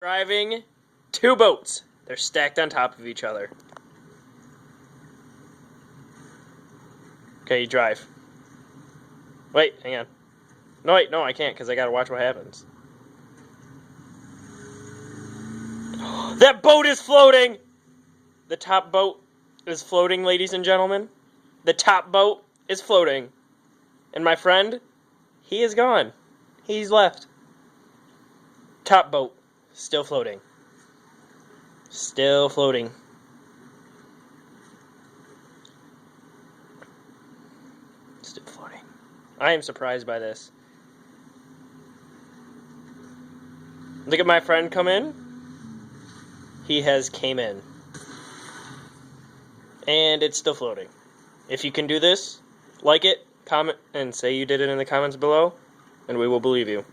Driving two boats. They're stacked on top of each other. Okay, you drive. Wait, hang on. No, wait, no, I can't because I gotta watch what happens. That boat is floating! The top boat is floating, ladies and gentlemen. The top boat is floating. And my friend, he is gone. He's left. Top boat, still floating. Still floating. Still floating. I am surprised by this. Look at my friend come in. He has came in. And it's still floating. If you can do this, like it, comment, and say you did it in the comments below, and we will believe you.